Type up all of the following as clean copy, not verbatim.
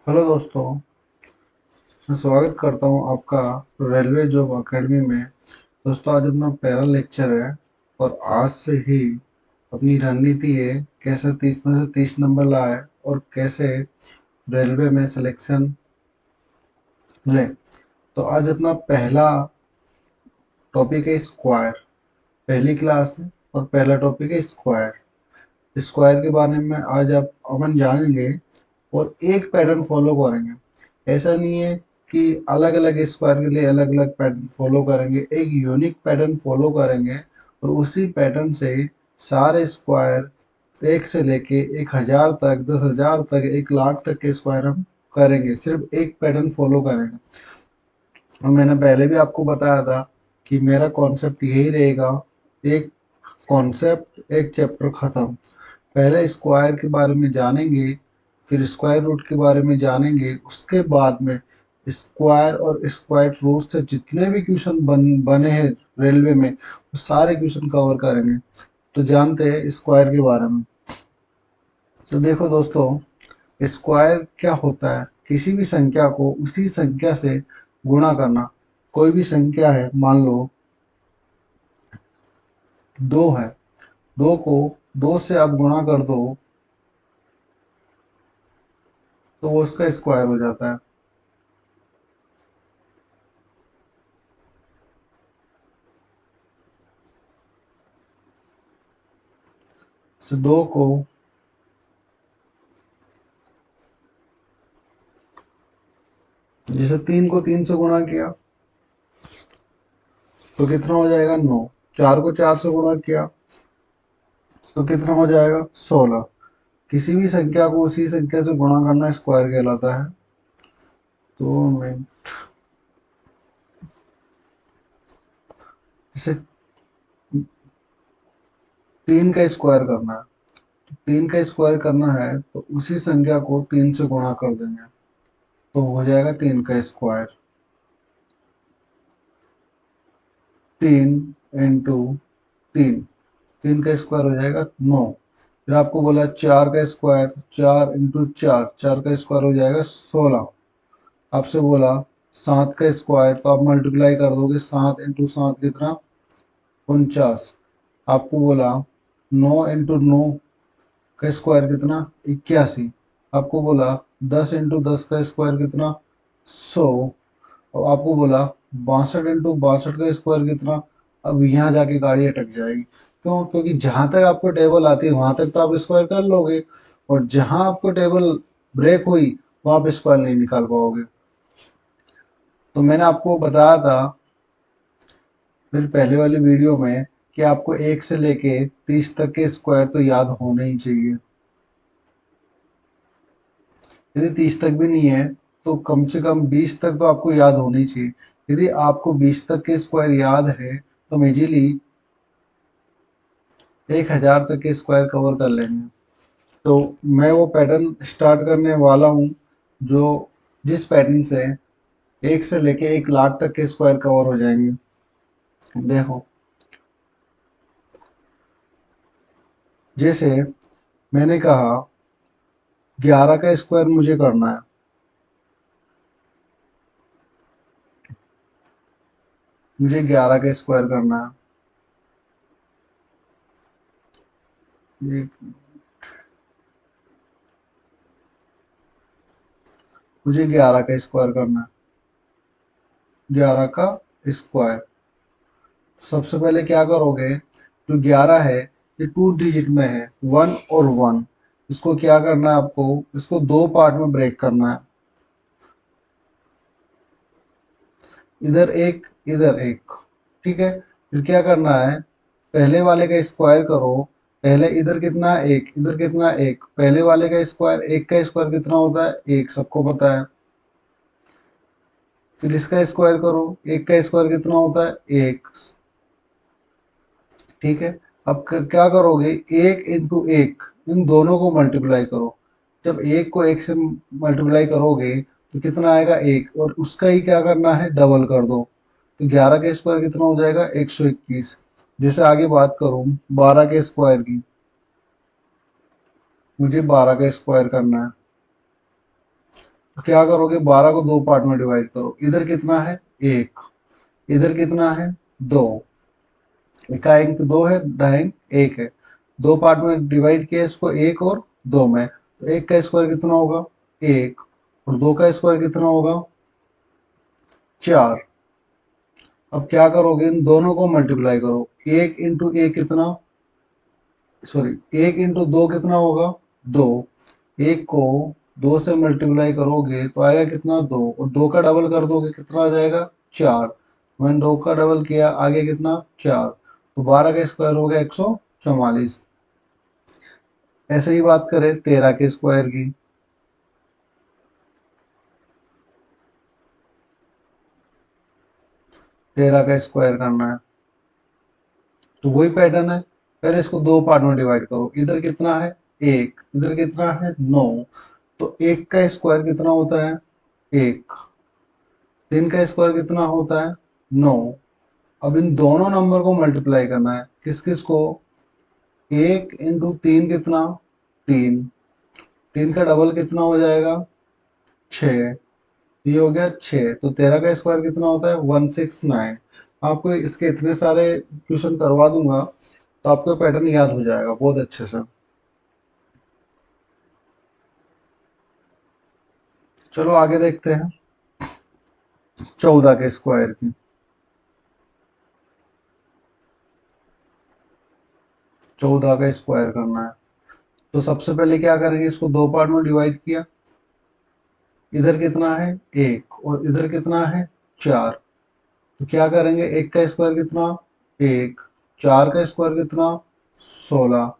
Hello दोस्तों, मैं स्वागत करता हूं आपका रेलवे जॉब एकेडमी में। दोस्तों, आज अपना पहला लेक्चर है और आज से ही अपनी रणनीति है कैसे 30 में से 30 नंबर लाए और कैसे रेलवे में सिलेक्शन ले। तो आज अपना पहला टॉपिक है स्क्वायर। पहली क्लास है और पहला टॉपिक है स्क्वायर। स्क्वायर के बारे में आज आप अपन जानेंगे और एक पैटर्न फॉलो करेंगे। ऐसा नहीं है कि अलग अलग स्क्वायर के लिए अलग अलग पैटर्न फॉलो करेंगे, एक यूनिक पैटर्न फॉलो करेंगे और उसी पैटर्न से सारे स्क्वायर एक से लेके 1,000 तक, 10,000 तक, 1 लाख तक के स्क्वायर हम करेंगे, सिर्फ एक पैटर्न फॉलो करेंगे। और मैंने पहले भी आपको बताया था कि मेरा कॉन्सेप्ट यही रहेगा, एक कॉन्सेप्ट एक चैप्टर ख़त्म। पहले स्क्वायर के बारे में जानेंगे, फिर स्क्वायर रूट के बारे में जानेंगे, उसके बाद में स्क्वायर और स्क्वायर रूट से जितने भी क्वेश्चन बने हैं रेलवे में, वो सारे क्वेश्चन कवर करेंगे। तो जानते हैं स्क्वायर के बारे में। तो देखो दोस्तों, स्क्वायर क्या होता है? किसी भी संख्या को उसी संख्या से गुणा करना। कोई भी संख्या है, मान लो 2 है, 2 को 2 से आप गुणा कर दो तो वो उसका स्क्वायर हो जाता है। तो 2 को जैसे 3 को 3 से गुणा किया तो कितना हो जाएगा? 9। 4 को 4 से गुणा किया तो कितना हो जाएगा? 16। किसी भी संख्या को उसी संख्या से गुणा करना स्क्वायर कहलाता है। तो मैं इसे 3 का स्क्वायर करना है। 3 का स्क्वायर करना है तो उसी संख्या को 3 से गुणा कर देंगे तो हो जाएगा 3 का स्क्वायर। 3 इंटू 3, 3 का स्क्वायर हो जाएगा 9। फिर आपको बोला 4 का स्क्वायर, 4 इंटू 4, 4 का स्क्वायर हो जाएगा 16। आपसे बोला 7 का स्क्वायर, तो आप मल्टीप्लाई कर दोगे, 7 इंटू 7 कितना? 49। आपको बोला 9 इंटू 9 का स्क्वायर कितना? 81। आपको बोला 10 इंटू 10 का स्क्वायर कितना? 100। और आपको बोला 62 इंटू 62 का स्क्वायर कितना? अब यहाँ जाके गाड़ी अटक जाएगी। क्यों? क्योंकि जहाँ तक आपको टेबल आती है वहाँ तक तो आप स्क्वायर कर लोगे, और जहाँ आपको टेबल ब्रेक हुई वहाँ आप स्क्वायर नहीं निकाल पाओगे। तो मैंने आपको बताया था मेरी पहले वाली वीडियो में कि आपको 1 से लेके 30 तक के स्क्वायर तो याद होने ही चाहिए। यदि 30 तक भी नहीं है तो कम से कम 20 तक तो आपको याद होनी चाहिए। यदि आपको 20 तक के स्क्वायर याद है तो हम इजीली 1,000 तक के स्क्वायर कवर कर लेंगे। तो मैं वो पैटर्न स्टार्ट करने वाला हूँ जो जिस पैटर्न से 1 से लेके 1 लाख तक के स्क्वायर कवर हो जाएंगे। देखो, जैसे मैंने कहा 11 का स्क्वायर मुझे करना है। मुझे 11 का स्क्वायर करना है। मुझे 11 का स्क्वायर करना है। 11 का स्क्वायर। सबसे पहले क्या करोगे, जो 11 है ये 2 डिजिट में है, 1 और 1। इसको क्या करना है आपको? इसको 2 पार्ट में ब्रेक करना है, इधर एक, इधर एक। ठीक है। फिर क्या करना है, पहले वाले का स्क्वायर करो। पहले इधर कितना? 1, इधर कितना? 1। पहले वाले का स्क्वायर, 1 का स्क्वायर कितना होता है? 1, सबको पता है। फिर इसका स्क्वायर करो, 1 का स्क्वायर कितना होता है? 1। ठीक है। अब क्या करोगे, 1 इंटू 1, इन दोनों को मल्टीप्लाई करो। जब 1 को 1 से मल्टीप्लाई करोगे तो कितना आएगा? 1, और उसका ही क्या करना है? डबल कर दो। तो 11 का स्क्वायर कितना हो जाएगा? 121। जैसे आगे बात करूँ 12 के स्क्वायर की, मुझे 12 का स्क्वायर करना है। तो क्या करोगे, 12 को दो पार्ट में डिवाइड करो। इधर कितना है, एक, इधर कितना है, दो, इका अंक दो है, ढाई अंक एक है, दो पार्ट में डिवाइड किया इसको, एक और दो में, तो एक का स्क्वायर कितना होगा, एक, और दो का स्क्वायर कितना होगा, चार। अब क्या करोगे, इन दोनों को मल्टीप्लाई करो, एक इंटू एक कितना, सॉरी, एक इंटू दो कितना होगा, दो, एक को दो से मल्टीप्लाई करोगे तो आएगा कितना, दो, और दो का डबल कर दोगे कितना आ जाएगा, चार। मैंने दो का डबल किया, आगे कितना, चार, तो 12 का स्क्वायर हो गया 144। ऐसे ही बात करें 13 के स्क्वायर की, 13 का स्क्वायर करना है तो वही पैटर्न है, पहले इसको दो पार्ट में डिवाइड करो। इधर कितना है, एक, इधर कितना है, नौ, तो एक का स्क्वायर कितना होता है, एक, तीन का स्क्वायर कितना होता है, नौ। अब इन दोनों नंबर को मल्टीप्लाई करना है, किस किस को, एक इंटू तीन कितना, तीन, तीन का डबल कितना हो जाएगा, छः, ये हो गया छः। तो 13 का स्क्वायर कितना होता है, 169। आपको इसके इतने सारे क्वेश्चन करवा दूंगा तो आपको पैटर्न याद हो जाएगा बहुत अच्छे से। चलो आगे देखते हैं 14 के स्क्वायर की। 14 का स्क्वायर करना है तो सबसे पहले क्या करेंगे, इसको दो पार्ट में डिवाइड किया, इधर कितना है, एक, और इधर कितना है, चार, तो क्या करेंगे, एक का स्क्वायर कितना, एक, चार का स्क्वायर कितना, 16।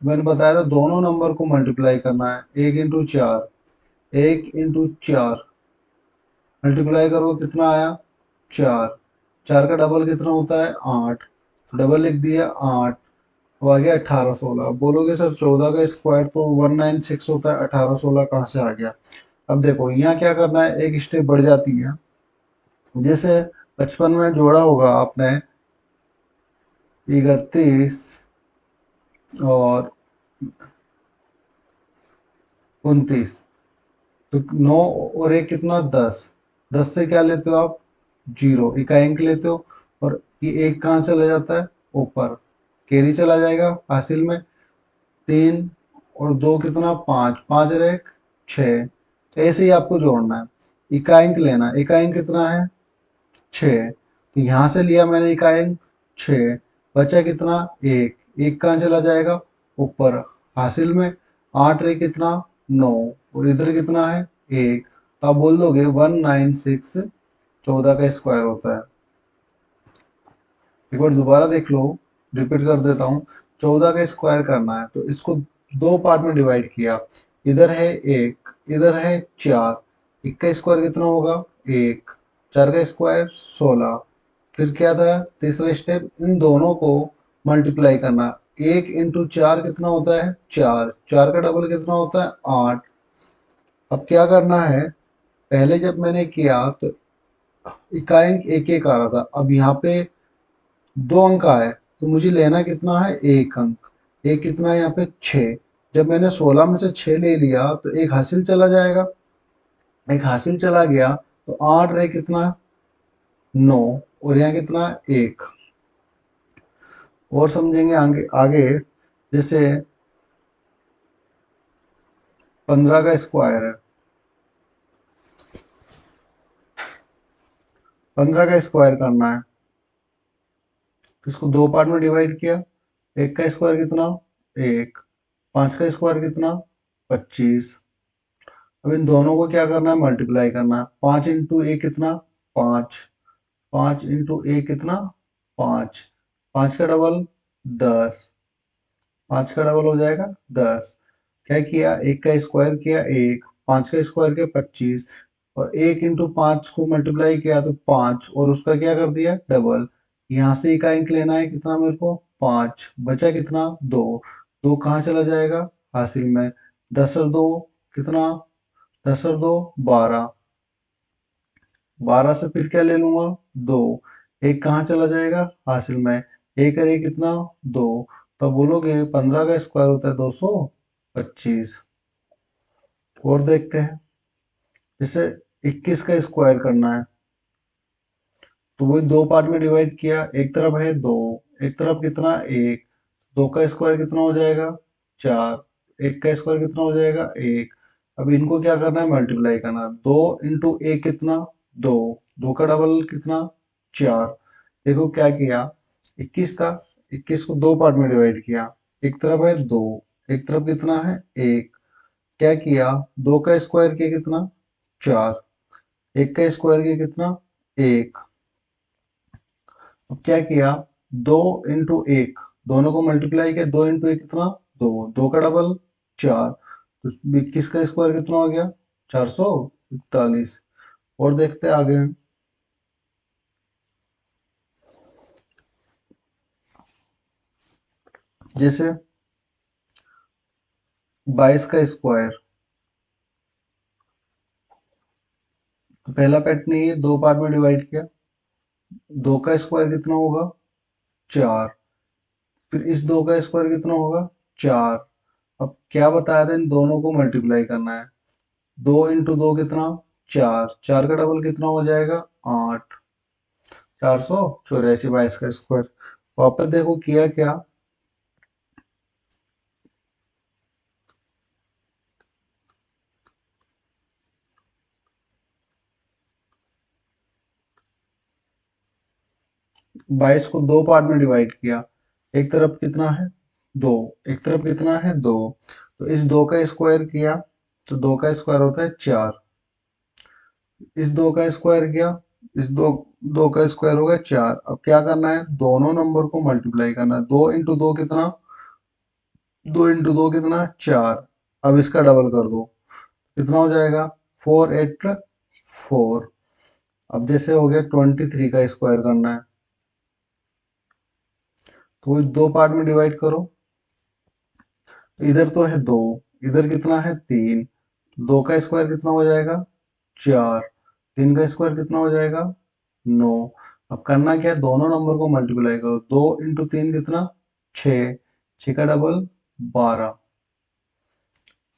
मैंने बताया था दोनों नंबर को मल्टीप्लाई करना है, एक इंटू चार, एक इंटू चार, मल्टीप्लाई करो कितना आया, चार, चार का डबल कितना होता है, आठ, तो डबल लिख दिया आठ, अब आ गया 1816। अब बोलोगे सर 14 का स्क्वायर तो 196 होता है, 1816 कहाँ से आ गया। अब देखो यहाँ क्या करना है, एक स्टेप बढ़ जाती है, जैसे बचपन में जोड़ा होगा आपने 31 और 29, तो 9 और एक कितना, 10, 10 से क्या लेते हो आप, जीरो, इका अंक लेते हो, और ये एक कहाँ चला जाता है, ऊपर, कैरी चला जाएगा हासिल में, तीन और दो कितना, पाँच, पाँच और एक छः। तो ऐसे ही आपको जोड़ना है, इका अंक लेना, इका अंक कितना है, छः, तो यहाँ से लिया मैंने इका अंक छः, बचा कितना, एक, एक कहाँ चला जाएगा, ऊपर हासिल में, आठ रे कितना, नौ, और इधर कितना है, एक, तो आप बोल दोगे 196 14 का स्क्वायर होता है। एक बार दोबारा देख लो, रिपीट कर देता हूँ, 14 का स्क्वायर करना है तो इसको दो पार्ट में डिवाइड किया, इधर है एक, इधर है चार, एक का स्क्वायर कितना होगा, एक, चार का स्क्वायर 16, फिर क्या था तीसरा स्टेप, इन दोनों को मल्टीप्लाई करना, एक इंटू चार कितना होता है, चार, चार का डबल कितना होता है, आठ। अब क्या करना है, पहले जब मैंने किया तो इकाई एक एक आ रहा था, अब यहाँ पे दो अंक आए तो मुझे लेना कितना है, एक अंक, एक कितना है यहाँ पे, छः। जब मैंने 16 में से 6 ले लिया तो एक हासिल चला जाएगा, एक हासिल चला गया, तो आठ रहे कितना, नौ, और यहाँ कितना, एक। और समझेंगे आगे आगे, जैसे 15 का स्क्वायर है, 15 का स्क्वायर करना है तो इसको दो पार्ट में डिवाइड किया, एक का स्क्वायर कितना, एक, पाँच का स्क्वायर कितना, 25। अब इन दोनों को क्या करना है, मल्टीप्लाई करना है, पाँच इंटू एक कितना, पाँच, पाँच इंटू एक कितना, पाँच, पाँच का डबल 10, पाँच का डबल हो जाएगा 10। क्या किया, एक का स्क्वायर किया, एक, पाँच का स्क्वायर किया 25, और एक इंटू पाँच को मल्टीप्लाई किया तो पाँच, और उसका क्या कर दिया, डबल। यहाँ से इका अंक लेना है कितना मेरे को, पाँच, बचा कितना, दो, दो कहाँ चला जाएगा, हासिल में, दस और दो कितना, दस और दो 12, 12 से फिर क्या ले लूंगा, दो, एक कहाँ चला जाएगा, हासिल में, एक और एक कितना, दो, तो बोलोगे 15 का स्क्वायर होता है 225। और देखते हैं जैसे 21 का स्क्वायर करना है तो वही दो पार्ट में डिवाइड किया, एक तरफ है दो, एक तरफ कितना एक, दो का स्क्वायर कितना हो जाएगा चार, एक का स्क्वायर कितना हो जाएगा एक। अब इनको क्या करना है मल्टीप्लाई करना है, दो इंटू एक कितना दो, दो का डबल कितना चार। देखो क्या किया, 21 था, 21 को दो पार्ट में डिवाइड किया, एक तरफ है दो, एक तरफ कितना है एक। क्या किया, दो का स्क्वायर किया कितना चार, एक का स्क्वायर किया कितना एक। अब क्या किया, दो इंटू एक, दोनों को मल्टीप्लाई किया, दो इंटू एक कितना दो, दो का डबल चार, तो 21 का स्क्वायर कितना हो गया 441। और देखते हैं आगे, जैसे 22 का स्क्वायर, तो पहला पैटर्न ये दो पार्ट में डिवाइड किया, दो का स्क्वायर कितना होगा चार, फिर इस दो का स्क्वायर कितना होगा चार। अब क्या बताया था, इन दोनों को मल्टीप्लाई करना है, दो इंटू दो कितना चार, चार का डबल कितना हो जाएगा आठ, 484 22 का स्क्वायर। वापस देखो किया क्या, 22 को दो पार्ट में डिवाइड किया, एक तरफ कितना है दो, एक तरफ कितना है दो, तो इस दो का स्क्वायर किया, तो दो का स्क्वायर होता है चार, इस दो का स्क्वायर किया, इस दो दो का स्क्वायर हो गया चार। अब क्या करना है, दोनों नंबर को मल्टीप्लाई करना है, दो इंटू दो कितना, दो इंटू दो कितना चार। अब इसका डबल कर दो, कितना हो जाएगा 484। अब जैसे हो गया 23 का स्क्वायर करना है, तो वो दो पार्ट में डिवाइड करो, तो इधर तो है दो, इधर कितना है तीन, दो का स्क्वायर कितना हो जाएगा चार, तीन का स्क्वायर कितना हो जाएगा नौ। अब करना क्या है, दोनों नंबर को मल्टीप्लाई करो, दो इंटू तीन कितना छः, छः का डबल 12।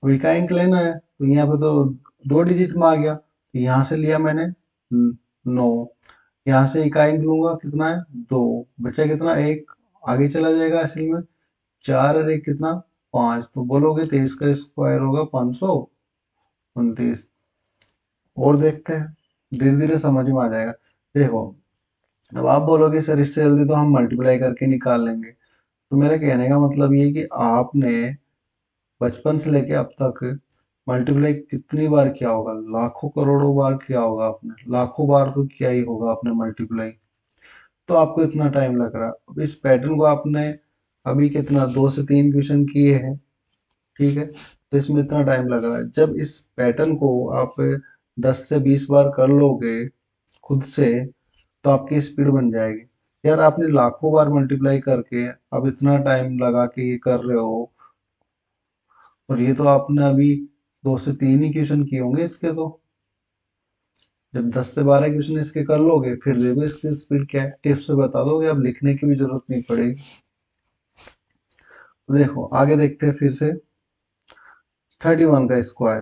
अभी का अंक लेना है, तो यहाँ पे तो दो डिजिट में आ गया, तो यहाँ से लिया मैंने नौ, यहाँ से इकाई अंक लूंगा कितना है दो, बचा कितना एक, आगे चला जाएगा असल में, चार और एक कितना पाँच, तो बोलोगे 23 का स्क्वायर होगा 529। और देखते हैं, धीरे धीरे समझ में आ जाएगा। देखो, अब आप बोलोगे सर इससे जल्दी तो हम मल्टीप्लाई करके निकाल लेंगे, तो मेरा कहने का मतलब ये है कि आपने बचपन से लेके अब तक मल्टीप्लाई कितनी बार किया होगा, लाखों करोड़ों बार किया होगा आपने, लाखों बार तो किया ही होगा आपने मल्टीप्लाई, तो आपको इतना टाइम लग रहा है। अब इस पैटर्न को आपने अभी कितना दो से तीन क्वेश्चन किए हैं, ठीक है, तो इसमें इतना टाइम लग रहा है। जब इस पैटर्न को आप 10 से 20 बार कर लोगे खुद से, तो आपकी स्पीड बन जाएगी। यार आपने लाखों बार मल्टीप्लाई करके अब इतना टाइम लगा के ये कर रहे हो, और ये तो आपने अभी दो से तीन ही क्वेश्चन किए होंगे इसके, तो जब 10 से 12 क्वेश्चन इसके कर लोगे फिर देखो इसकी स्पीड क्या है, टिप्स से बता दोगे, अब लिखने की भी जरूरत नहीं पड़ेगी। तो देखो आगे देखते हैं फिर से, 31 का स्क्वायर,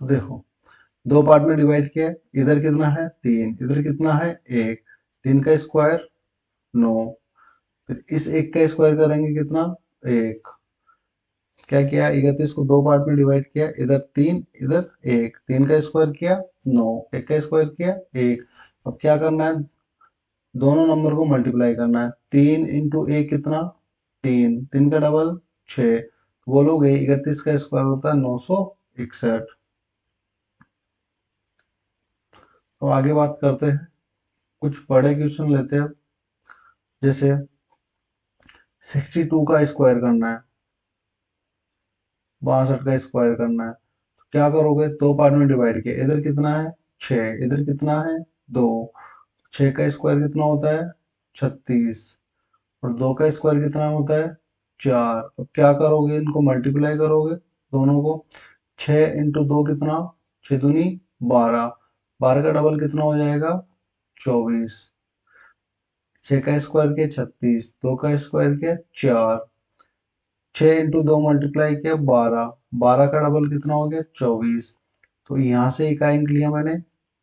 तो देखो दो पार्ट में डिवाइड किया है, इधर कितना है तीन, इधर कितना है एक, तीन का स्क्वायर नौ, फिर इस एक का स्क्वायर करेंगे कितना एक। क्या किया, 31 को दो पार्ट में डिवाइड किया, इधर तीन इधर एक, तीन का स्क्वायर किया नौ, एक का स्क्वायर किया एक। अब क्या करना है, दोनों नंबर को मल्टीप्लाई करना है, तीन इंटू एक कितना तीन, तीन का डबल छः, तो बोलोगे 31 का स्क्वायर होता है 961। तो आगे बात करते हैं, कुछ बड़े क्वेश्चन लेते हैं। जैसे 62 का स्क्वायर करना है, 62 का स्क्वायर करना है, तो क्या करोगे, दो पार्ट में डिवाइड किया, इधर कितना है छः, इधर कितना है दो, छः का स्क्वायर कितना होता है 36, और दो का स्क्वायर कितना होता है चार। अब क्या करोगे, इनको मल्टीप्लाई करोगे दोनों को, छः इंटू दो कितना छः दूनी 12, 12 का डबल कितना हो जाएगा 24, छः का स्क्वायर किया 36, दो का स्क्वायर किया चार, छः इंटू दो मल्टीप्लाई किया 12, 12 का डबल कितना हो गया 24। तो यहाँ से एक अंक लिया मैंने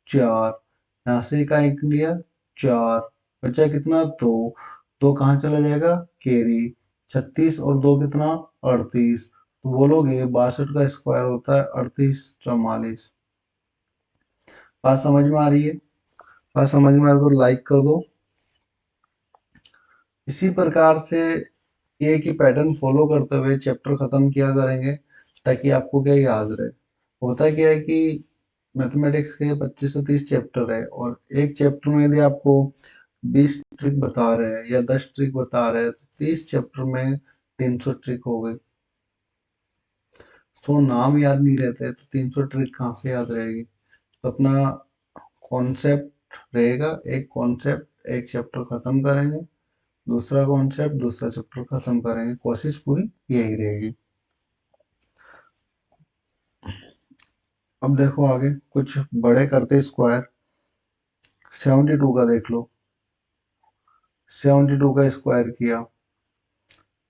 4, यहाँ से एक अंक लिया 4, बचा कितना 2, 2 कहाँ चला जाएगा कैरी, 36 और 2 कितना 38। तो बोलोगे 62 का स्क्वायर होता है 3844। बात समझ में आ रही है? बात समझ में आ रही तो लाइक कर दो। इसी प्रकार से ये कि पैटर्न फॉलो करते हुए चैप्टर खत्म किया करेंगे ताकि आपको क्या याद रहे। होता क्या है कि मैथमेटिक्स के 25 से 30 चैप्टर है और एक चैप्टर में यदि आपको 20 ट्रिक बता रहे हैं या 10 ट्रिक बता रहे हैं तो 30 चैप्टर में 300 ट्रिक हो गई। 100 नाम याद नहीं रहते तो 300 ट्रिक कहाँ से याद रहेगी। तो अपना कॉन्सेप्ट रहेगा, एक कॉन्सेप्ट एक चैप्टर खत्म करेंगे, दूसरा कॉन्सेप्ट दूसरा चैप्टर खत्म करेंगे, कोशिश पूरी यही रहेगी। अब देखो आगे कुछ बड़े करते स्क्वायर। 72 का देख लो, 72 का स्क्वायर किया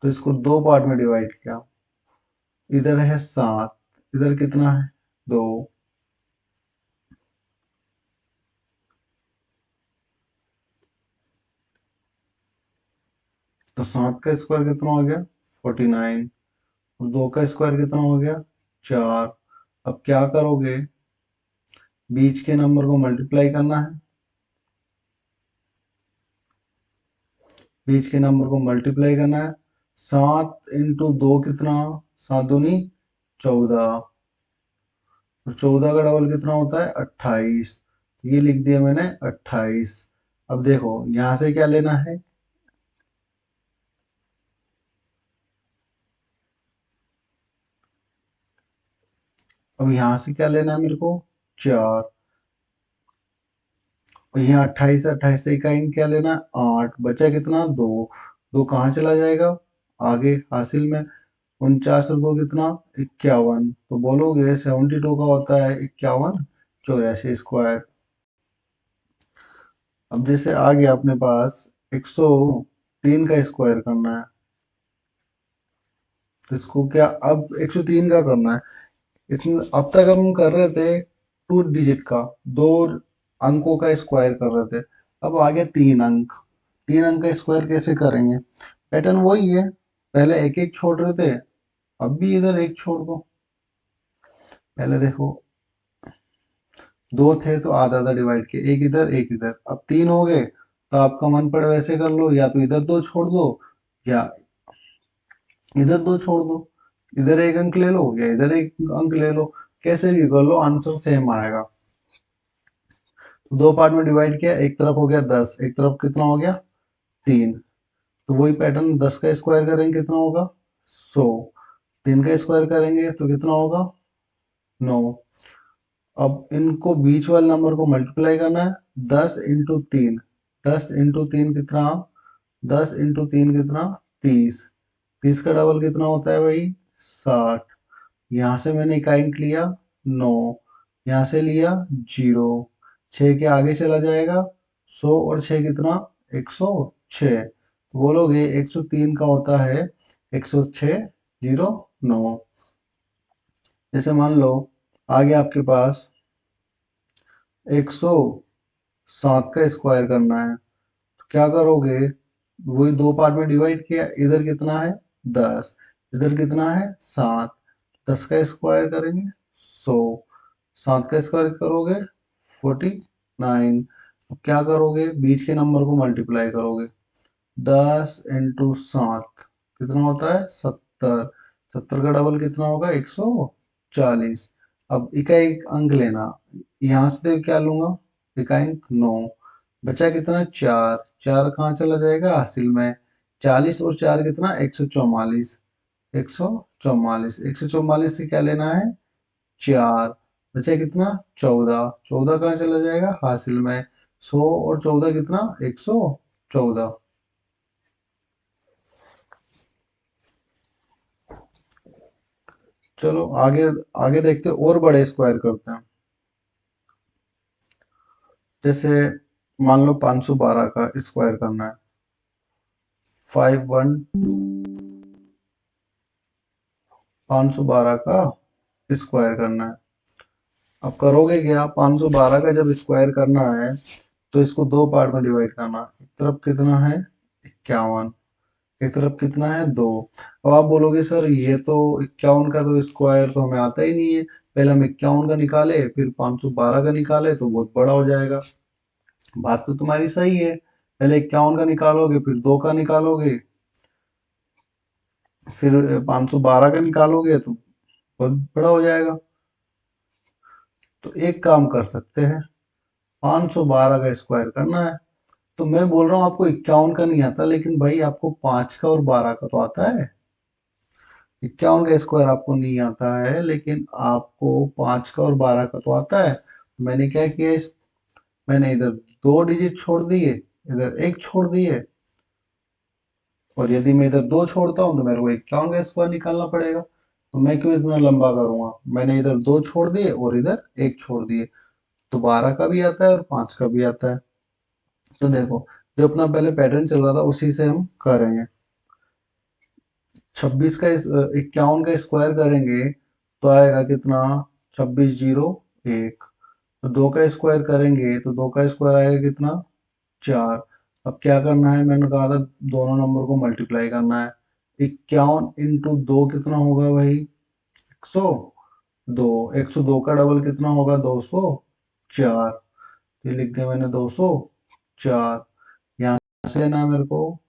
तो इसको दो पार्ट में डिवाइड किया। इधर है 7, इधर कितना है 2, तो 7 का स्क्वायर कितना हो गया 49 और 2 का स्क्वायर कितना हो गया 4। अब क्या करोगे, बीच के नंबर को मल्टीप्लाई करना है, बीच के नंबर को मल्टीप्लाई करना है। 7 इंटू 2 कितना, 7 दूनी 14 और 14 का डबल कितना होता है 28। तो ये लिख दिया मैंने 28। अब देखो यहां से क्या लेना है, अब यहां से क्या लेना है मेरे को 4 और यहाँ 28 28 से का क्या लेना है 8, बचा कितना 2, 2 कहाँ चला जाएगा आगे हासिल में, 49 और 2 कितना 51। तो बोलोगे 72 का होता है 51 84 स्क्वायर। अब जैसे आ गया अपने पास 103 का स्क्वायर करना है तो इसको क्या अब 103 का करना है। इतना अब तक हम कर रहे थे 2 डिजिट का, 2 अंकों का स्क्वायर कर रहे थे। अब आ गया 3 अंक, 3 अंक का स्क्वायर कैसे करेंगे। पैटर्न वही है, पहले एक एक छोड़ रहे थे, अब भी इधर एक छोड़ दो। पहले देखो 2 थे तो आधा आधा डिवाइड किया, एक इधर एक इधर। अब 3 हो गए तो आपका मन पड़े वैसे कर लो, या तो इधर 2 छोड़ दो या इधर 2 छोड़ दो, इधर एक अंक ले लो या इधर एक अंक ले लो, कैसे भी कर लो आंसर सेम आएगा। तो 2 पार्ट में डिवाइड किया, एक तरफ हो गया 10, एक तरफ कितना हो गया 3। तो वही पैटर्न 10 का स्क्वायर करेंगे कितना होगा 100, 3 का स्क्वायर करेंगे तो कितना होगा 9। अब इनको बीच वाले नंबर को मल्टीप्लाई करना है, 10 इंटू 3, 10 इंटू 3 कितना, 10 इंटू 3 कितना 30, 30 का डबल कितना होता है भाई 60। यहाँ से मैंने एक अंक लिया 9, यहाँ से लिया 0, 6 के आगे चला जाएगा 100 और 6 कितना 106। तो बोलोगे 103 का होता है 106 0 9। जैसे मान लो आ गया आपके पास 107 का स्क्वायर करना है तो क्या करोगे, वही 2 पार्ट में डिवाइड किया, इधर कितना है 10, इधर कितना है 7, 10 का स्क्वायर करेंगे 100, 7 का स्क्वायर करोगे 49। अब क्या करोगे, बीच के नंबर को मल्टीप्लाई करोगे, 10 इंटू 7 कितना होता है 70, 70 का डबल कितना होगा 140। अब इका एक अंक लेना, यहाँ से क्या लूंगा इका अंक 9, बचा कितना 4, 4 कहाँ चला जाएगा हासिल में, 40 और 4 कितना 144, 144, 144 से क्या लेना है 4, बचा कितना 14, 14 कहाँ चला जाएगा हासिल में, 100 और 14 कितना 114। चलो आगे आगे देखते हैं, और बड़े स्क्वायर करते हैं। जैसे मान लो 512 का स्क्वायर करना है, 512 512 का स्क्वायर करना है। अब करोगे क्या, 512 का जब स्क्वायर करना है तो इसको दो पार्ट में डिवाइड करना। एक तरफ कितना है 51, एक तरफ कितना है 2। अब आप बोलोगे सर ये तो 51 का तो स्क्वायर तो हमें आता ही नहीं है, पहले हम 51 का निकाले फिर 512 का निकाले तो बहुत बड़ा हो जाएगा। बात तो तुम्हारी सही है, पहले 51 का निकालोगे फिर 2 का निकालोगे फिर 512 का निकालोगे तो बहुत बड़ा हो जाएगा। तो एक काम कर सकते हैं, 512 का स्क्वायर करना है। तो मैं बोल रहा हूँ आपको 51 का नहीं आता, लेकिन भाई आपको 5 का और 12 का तो आता है। 51 का स्क्वायर आपको नहीं आता है, लेकिन आपको 5 का और 12 का तो आता है। तो मैंने क्या किया, इस मैंने इधर दो डिजिट छोड़ दिए, इधर एक छोड़ दिए, और यदि मैं इधर दो छोड़ता हूँ तो मेरे को 51 का स्क्वायर निकालना पड़ेगा। तो मैं क्यों इतना लंबा करूंगा, मैंने इधर दो छोड़ दिए और इधर एक छोड़ दिए, तो 12 का भी आता है और 5 का भी आता है। तो देखो, जो अपना पहले पैटर्न चल रहा था उसी से हम करेंगे। 26 का 51 का स्क्वायर करेंगे तो आएगा कितना, 2601। तो 2 का स्क्वायर करेंगे तो 2 का स्क्वायर आएगा कितना, 4। अब क्या करना है, मैंने कहा था दोनों नंबर को मल्टीप्लाई करना है। 51 इंटू 2 कितना होगा भाई, 102। 102 का डबल कितना होगा, 204। ये लिख दिया मैंने 204। यहाँ से लेना है मेरे को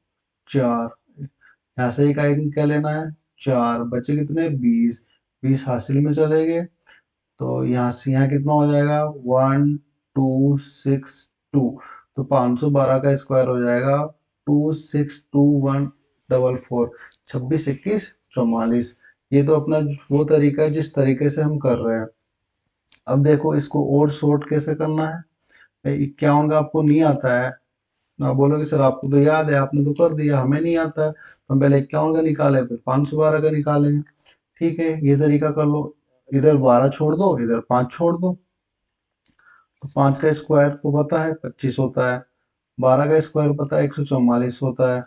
4, यहाँ से एक आइकन क्या लेना है 4, बचे कितने 20। 20 हासिल में चले गए, तो यहाँ से यहाँ कितना हो जाएगा 1262। तो 512 का स्क्वायर हो जाएगा 262,144। 26, 21, 44। ये तो अपना वो तरीका है जिस तरीके से हम कर रहे हैं। अब देखो इसको और शॉर्ट कैसे करना है। 51 का आपको नहीं आता है, आप बोलोगे सर आपको तो याद है आपने तो कर दिया, हमें नहीं आता है। तो हम पहले 51 का निकाले फिर 512 का निकालेंगे। ठीक है, ये तरीका कर लो। इधर 12 छोड़ दो, इधर 5 छोड़ दो। तो 5 का स्क्वायर तो पता है 25 होता है, 12 का स्क्वायर पता है 144 होता है।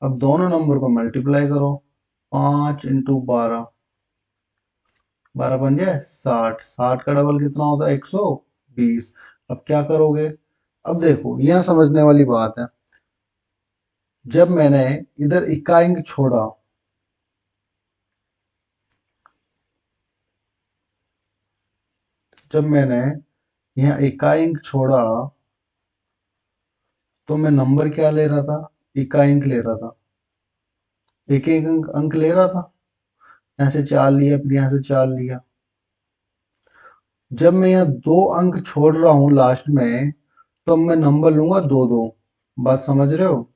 अब दोनों नंबर को मल्टीप्लाई करो, 5 इंटू 12, 12 बन जाए 60। 60 का डबल कितना होता है 120। अब क्या करोगे, अब देखो यह समझने वाली बात है। जब मैंने इधर इकाई छोड़ा, जब मैंने यहाँ इकाई छोड़ा तो मैं नंबर क्या ले रहा था, इकाई ले रहा था, एक एक अंक ले रहा था। यहाँ से 4 लिया फिर यहाँ से 4 लिया। जब मैं यहाँ दो अंक छोड़ रहा हूँ लास्ट में, तो मैं नंबर लूंगा 2 2। बात समझ रहे हो।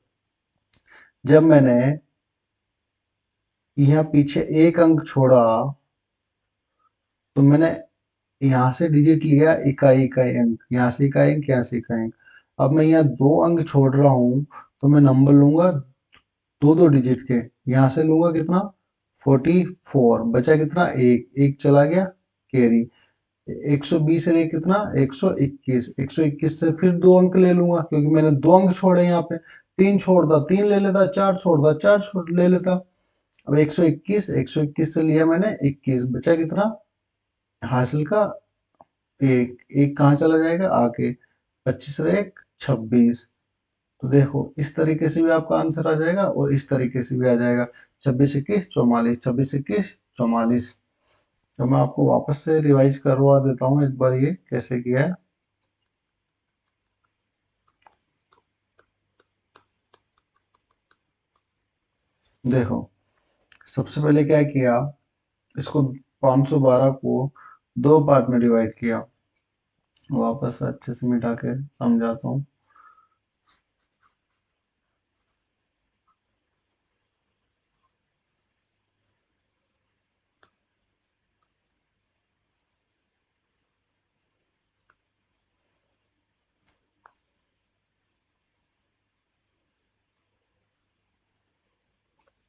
जब मैंने यहाँ पीछे एक अंक छोड़ा तो मैंने यहाँ से डिजिट लिया इकाई इकाई अंक, यहाँ से इकाई अंक, यहाँ से इकाई अंक। अब मैं यहाँ दो अंक छोड़ रहा हूँ तो मैं नंबर लूंगा दो दो डिजिट के। यहाँ से लूंगा कितना 44, बचा कितना एक, एक चला गया कैरी। 120 से कितना 121, 121 से फिर दो अंक ले लूंगा क्योंकि मैंने दो अंक छोड़े यहाँ पे। तीन छोड़ता तीन ले लेता, चार छोड़ता चार छोड़ ले लेता। अब 121, 121 से लिया मैंने 21, बचा कितना हासिल का एक, एक कहाँ चला जाएगा आके, 25 और एक 26। तो देखो इस तरीके से भी आपका आंसर आ जाएगा और इस तरीके से भी आ जाएगा, 26 21 44, 26 21 44। तो मैं आपको वापस से रिवाइज करवा देता हूँ एक बार ये कैसे किया है। देखो सबसे पहले क्या किया, इसको 512 को दो पार्ट में डिवाइड किया। वापस से अच्छे से मिटा के समझाता हूँ।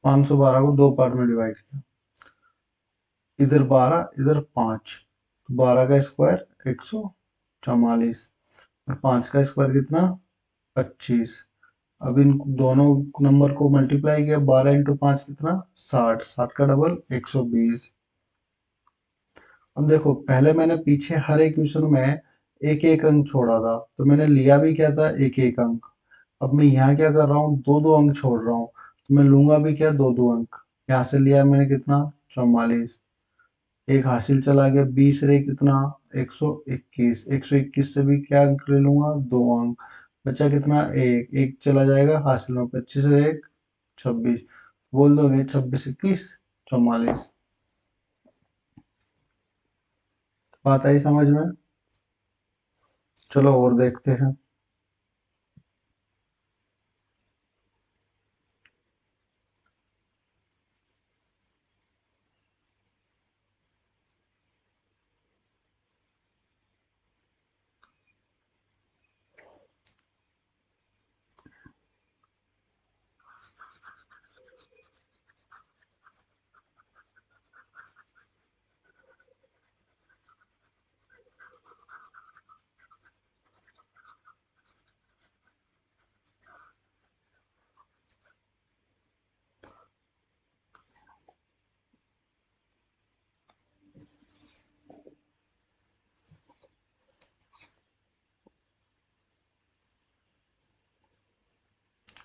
512 को दो पार्ट में डिवाइड किया, इधर 12 इधर 5। 12 का स्क्वायर 144 और 5 का स्क्वायर कितना 25। अब इन दोनों नंबर को मल्टीप्लाई किया, 12 इंटू 5 कितना 60, 60 का डबल 120। अब देखो पहले मैंने पीछे हर एक क्वेश्चन में एक एक अंक छोड़ा था, तो मैंने लिया भी क्या था, एक एक अंक। अब मैं यहाँ क्या कर रहा हूँ, दो दो अंक छोड़ रहा हूँ, तो मैं लूंगा भी क्या, दो दो अंक। यहाँ से लिया मैंने कितना, 44। एक हासिल चला गया, 20 रे कितना, 121। 121 से भी क्या अंक ले लूंगा, दो अंक। बचा कितना, एक एक चला जाएगा हासिल में, 25 रे एक, 26। बोल दोगे 26 21 44। बात आई समझ में? चलो और देखते हैं।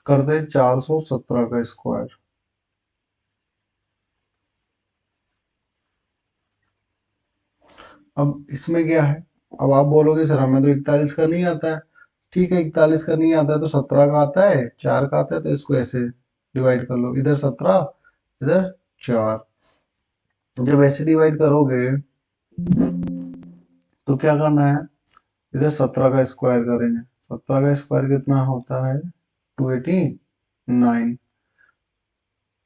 कर दे 417 का स्क्वायर। अब इसमें क्या है, अब आप बोलोगे सर हमें तो 41 का नहीं आता है। ठीक है, 41 का नहीं आता है तो 17 का आता है, 4 का आता है, तो इसको ऐसे डिवाइड कर लो, इधर 17, इधर 4। जब ऐसे डिवाइड करोगे तो क्या करना है, इधर 17 का स्क्वायर करेंगे। 17 का स्क्वायर कितना होता है, 289।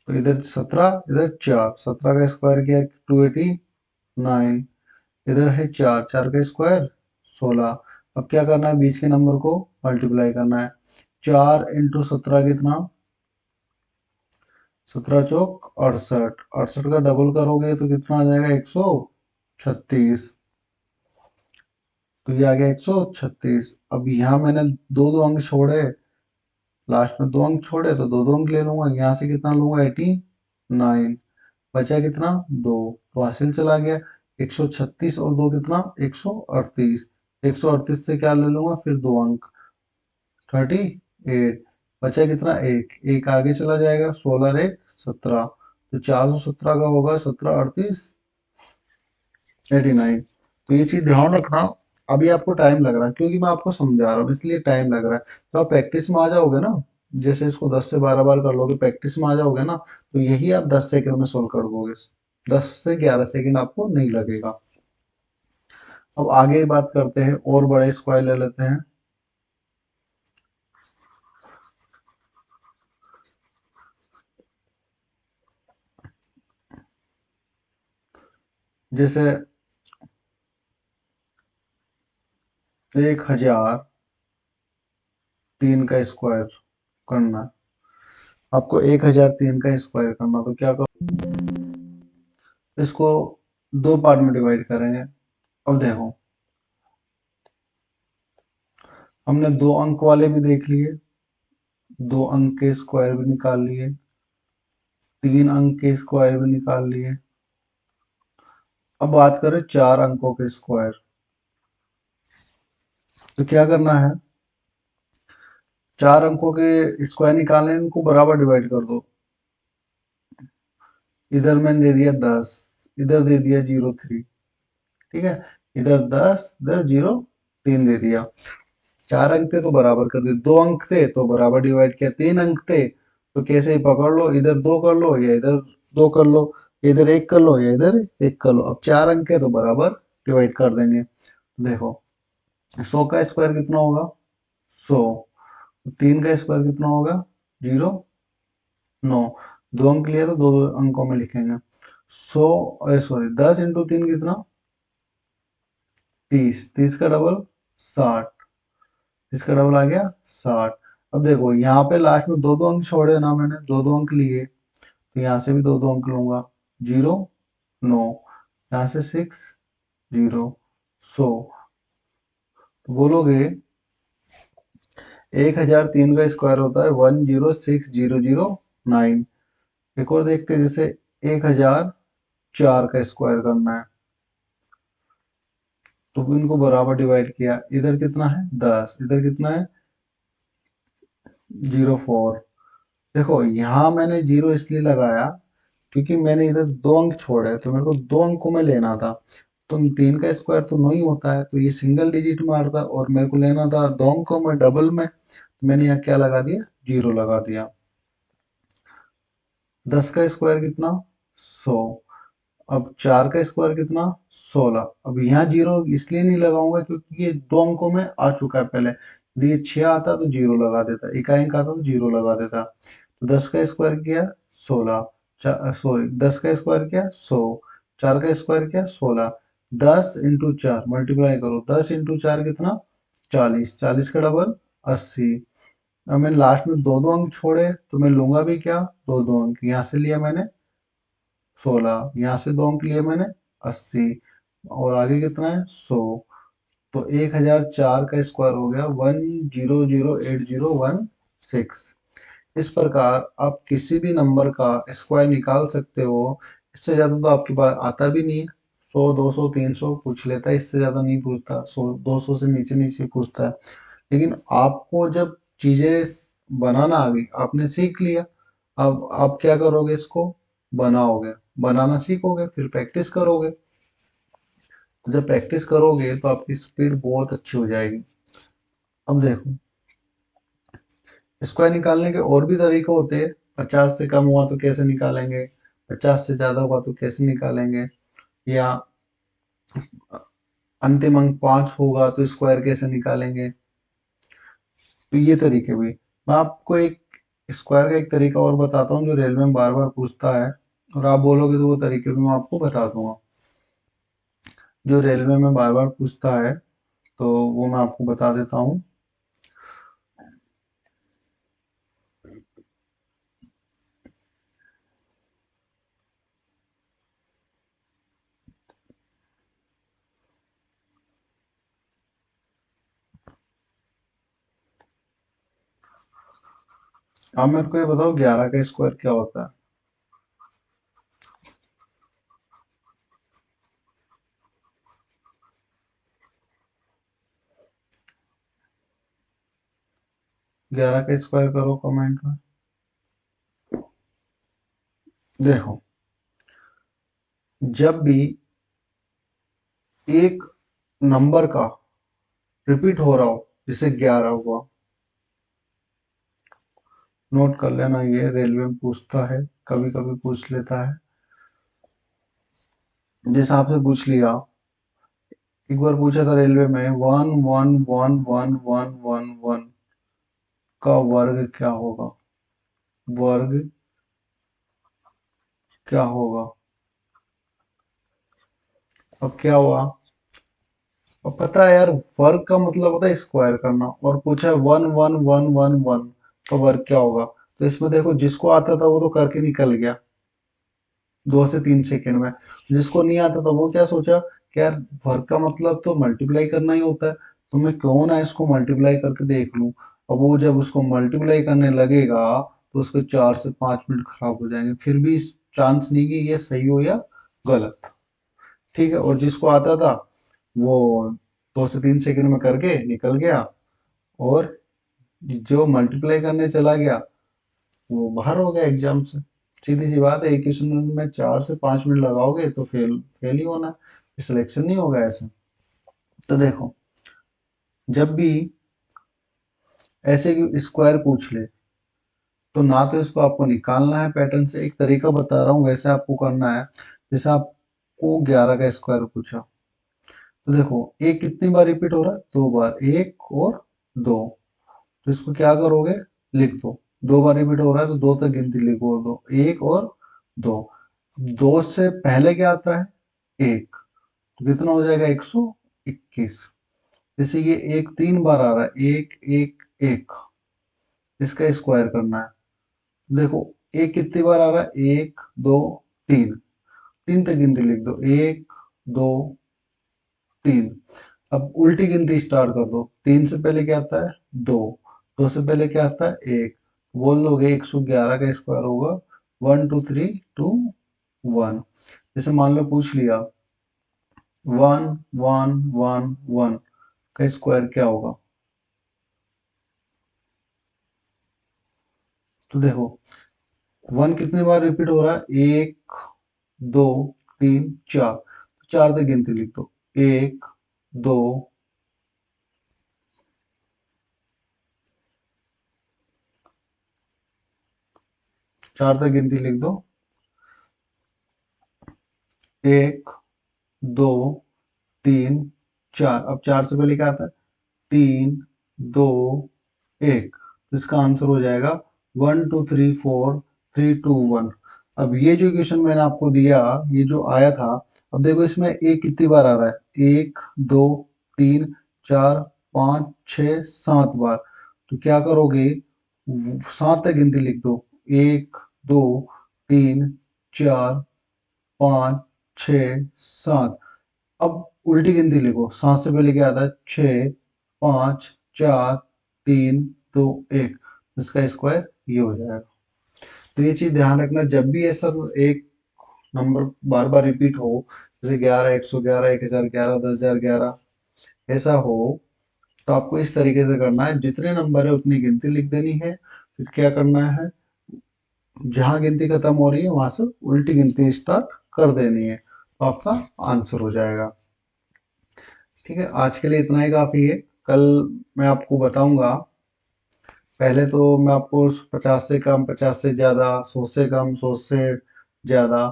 तो इधर 17, इधर 4, 17 का स्क्वायर किया 289। इधर है 4, 4 का स्क्वायर 16। अब क्या करना है, बीच के नंबर को मल्टीप्लाई करना है। 4 इंटू 17 कितना, 17 चौक 68। 68 का डबल करोगे तो कितना आ जाएगा, 136। तो ये आ गया 136। अब यहाँ मैंने दो दो अंक छोड़े, लास्ट में दो अंक छोड़े तो दो दो अंक ले लूंगा। यहाँ से कितना लूंगा, 89। बचा कितना, दो। तो हासिल चला गया, 136 और दो कितना, 138। 138 से क्या ले लूंगा, फिर दो अंक, 38। बचा कितना, एक एक आगे चला जाएगा, 16 एक 17। तो 417 का होगा 17 38 89। तो ये चीज ध्यान रखना। अभी आपको टाइम लग रहा है क्योंकि मैं आपको समझा रहा हूँ, इसलिए टाइम लग रहा है। तो आप प्रैक्टिस में आ जाओगे ना, जैसे इसको 10 से 12 बार कर लोगे, प्रैक्टिस में आ जाओगे ना, तो यही आप 10 सेकंड में सोल्व कर दोगे। 10 से 11 सेकंड आपको नहीं लगेगा। अब आगे बात करते हैं, और बड़े स्क्वायर ले लेते हैं। जैसे 1003 का स्क्वायर करना है आपको, 1003 का स्क्वायर करना, तो क्या करो, इसको दो पार्ट में डिवाइड करेंगे। अब देखो, हमने दो अंक वाले भी देख लिए, दो अंक के स्क्वायर भी निकाल लिए, तीन अंक के स्क्वायर भी निकाल लिए। अब बात करें चार अंकों के स्क्वायर, तो क्या करना है, चार अंकों के स्क्वायर निकालने, इनको बराबर डिवाइड कर दो। इधर मैंने दे दिया 10, इधर दे दिया 03। ठीक है, इधर 10, इधर 03 दे दिया। चार अंक थे तो बराबर कर दिए, दो अंक थे तो बराबर डिवाइड किया, तीन अंक थे तो कैसे ही पकड़ लो, इधर दो कर लो या इधर दो कर लो, इधर एक कर लो या इधर एक कर लो। अब चार अंक है तो बराबर डिवाइड कर देंगे। देखो 100 का स्क्वायर कितना होगा, 100। तीन का स्क्वायर कितना होगा, 09। दो अंक लिया तो दो दो अंकों में लिखेंगे। 100, सॉरी 10 इंटू तीन कितना, 30। 30 का डबल 60। इसका डबल आ गया 60। अब देखो यहाँ पे लास्ट में दो दो अंक छोड़े ना, मैंने दो दो अंक लिए, तो यहाँ से भी दो दो अंक लूंगा। 09, यहाँ से 60, 100। तो बोलोगे 1003 का स्क्वायर होता है 106009। एक और देखते हैं, जैसे 1004 का स्क्वायर करना है, तो इनको बराबर डिवाइड किया। इधर कितना है 10, इधर कितना है 0.4। देखो यहाँ मैंने 0 इसलिए लगाया क्योंकि मैंने इधर 2 अंक छोड़े, तो मेरे को 2 अंकों में लेना था। तो 3 का स्क्वायर तो 9 ही होता है, तो ये सिंगल डिजिट मारता और मेरे को लेना था 2 अंकों में डबल में, तो मैंने यहाँ क्या लगा दिया 0 लगा दिया। 10 का स्क्वायर कितना 100। अब 4 का स्क्वायर कितना 16। अब यहाँ 0 इसलिए नहीं लगाऊंगा क्योंकि ये 2 अंकों में आ चुका है पहले। यदि ये 6 आता तो 0 लगा देता, इका अंक आता तो 0 लगा देता। तो 10 का स्क्वायर किया 16, सॉरी 10 का स्क्वायर किया 100, 4 का स्क्वायर किया 16। 10 इंटू 4 मल्टीप्लाई करो, 10 इंटू 4 कितना 40, 40 का डबल 80। अब मैंने लास्ट में दो दो अंक छोड़े तो मैं लूंगा भी क्या, दो दो अंक। यहाँ से लिया मैंने 16, यहाँ से 2 अंक लिए मैंने 80, और आगे कितना है 100। तो 1004 का स्क्वायर हो गया 1008016। इस प्रकार आप किसी भी नंबर का स्क्वायर निकाल सकते हो। इससे ज़्यादा तो आपके पास आता भी नहीं है। 100 200 300 पूछ लेता है, इससे ज़्यादा नहीं पूछता। 100 200 से नीचे नीचे पूछता है। लेकिन आपको जब चीज़ें बनाना आ गई, आपने सीख लिया, अब आप क्या करोगे, इसको बनाओगे, बनाना सीखोगे, फिर प्रैक्टिस करोगे। तो जब प्रैक्टिस करोगे तो आपकी स्पीड बहुत अच्छी हो जाएगी। अब देखो, स्क्वायर निकालने के और भी तरीके होते हैं। 50 से कम हुआ तो कैसे निकालेंगे, 50 से ज़्यादा हुआ तो कैसे निकालेंगे, या अंतिम अंक 5 होगा तो स्क्वायर कैसे निकालेंगे। तो ये तरीके भी, मैं आपको एक स्क्वायर का एक तरीका और बताता हूँ जो रेलवे में बार बार पूछता है, और आप बोलोगे तो वो तरीके भी मैं आपको बता दूंगा। जो रेलवे में बार बार पूछता है तो वो मैं आपको बता देता हूँ। आप मेरे को ये बताओ 11 का स्क्वायर क्या होता है। 11 का स्क्वायर करो कमेंट में। देखो, जब भी एक नंबर का रिपीट हो रहा हो, जैसे 11 हुआ, नोट कर लेना, ये रेलवे में पूछता है, कभी कभी पूछ लेता है। जैसे आपसे पूछ लिया, एक बार पूछा था रेलवे में, 1 1 1 1 1 1 का वर्ग क्या होगा, वर्ग क्या होगा। अब क्या हुआ, अब पता है यार, वर्ग का मतलब होता है स्क्वायर करना, और पूछा है 1 1 1 1 1 का वर्ग क्या होगा। तो इसमें देखो, जिसको आता था वो तो करके निकल गया 2 से 3 सेकंड में। जिसको नहीं आता था वो क्या सोचा कि यार वर्ग का मतलब तो मल्टीप्लाई करना ही होता है, तो मैं क्यों ना इसको मल्टीप्लाई करके देख लूं। अब वो जब उसको मल्टीप्लाई करने लगेगा तो उसके 4 से 5 मिनट खराब हो जाएंगे, फिर भी चांस नहीं कि ये सही हो या गलत। ठीक है, और जिसको आता था वो 2 से 3 सेकंड में करके निकल गया, और जो मल्टीप्लाई करने चला गया वो बाहर हो गया एग्जाम से। सीधी सी बात है, एक क्वेश्चन में 4 से 5 मिनट लगाओगे तो फेल फेल ही होना, सिलेक्शन नहीं होगा ऐसे। तो देखो, जब भी ऐसे स्क्वायर पूछ ले तो ना तो इसको आपको निकालना है पैटर्न से, एक तरीका बता रहा हूँ वैसे आपको करना है। जैसे आपको 11 का स्क्वायर पूछा, तो देखो एक कितनी बार रिपीट हो रहा है, 2 बार, 1 और 2। तो इसको क्या करोगे, लिख दो। 2 बार रिपीट हो रहा है तो 2 तक गिनती लिखो, 2 1 और 2। 2 से पहले क्या आता है 1, तो कितना हो जाएगा 121। जैसे ये एक 3 बार आ रहा है, 1 1 1, इसका स्क्वायर करना है। देखो एक कितनी बार आ रहा है, 1 2 3, 3 तक गिनती लिख दो, 1 2 3। अब उल्टी गिनती स्टार्ट कर दो, 3 से पहले क्या आता है 2, 2 से पहले क्या आता है 1। बोल दोगे 111 का स्क्वायर होगा 1 2 3 2 1। जैसे मान लो पूछ लिया वन वन वन वन का स्क्वायर क्या होगा? तो देखो, वन कितनी बार रिपीट हो रहा है? एक, दो, तीन, चार। तो चार तक गिनती लिख दो। एक, दो, चार तक गिनती लिख दो। एक, दो, तीन, चार। अब चार से पहले क्या आता है? तीन, दो, एक। तो इसका आंसर हो जाएगा 1 2 3 4 3 2 1। अब ये जो इक्वेशन मैंने आपको दिया, ये जो आया था, अब देखो इसमें एक कितनी बार आ रहा है? एक, दो, तीन, चार, पाँच, छ, सात बार। तो क्या करोगे? सात तक गिनती लिख दो। एक, दो, तीन, चार, पाँच, छ, सात। अब उल्टी गिनती लिखो। सात से पहले क्या आता है? छ, पाँच, चार, तीन, दो, एक। इसका स्क्वायर ये हो जाएगा। तो ये चीज ध्यान रखना, जब भी ऐसा एक नंबर बार बार रिपीट हो, जैसे 11, 111, 1011, 10,011 ऐसा हो, तो आपको इस तरीके से करना है। जितने नंबर है उतनी गिनती लिख देनी है। फिर क्या करना है? जहां गिनती खत्म हो रही है वहां से उल्टी गिनती स्टार्ट कर देनी है, तो आपका आंसर हो जाएगा। ठीक है, आज के लिए इतना ही काफ़ी है। कल मैं आपको बताऊंगा। पहले तो मैं आपको 50 से कम, 50 से ज़्यादा, 100 से कम, 100 से ज़्यादा,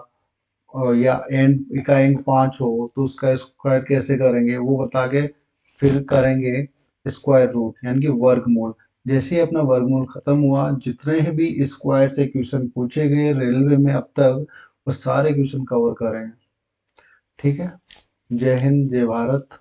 और या एंड का एंड 5 हो तो उसका स्क्वायर कैसे करेंगे वो बता के फिर करेंगे स्क्वायर रूट यानी कि वर्गमूल। जैसे ही अपना वर्गमूल खत्म हुआ, जितने भी स्क्वायर से क्वेश्चन पूछे गए रेलवे में अब तक, वो सारे क्वेश्चन कवर करेंगे। ठीक है। जय हिंद, जय भारत।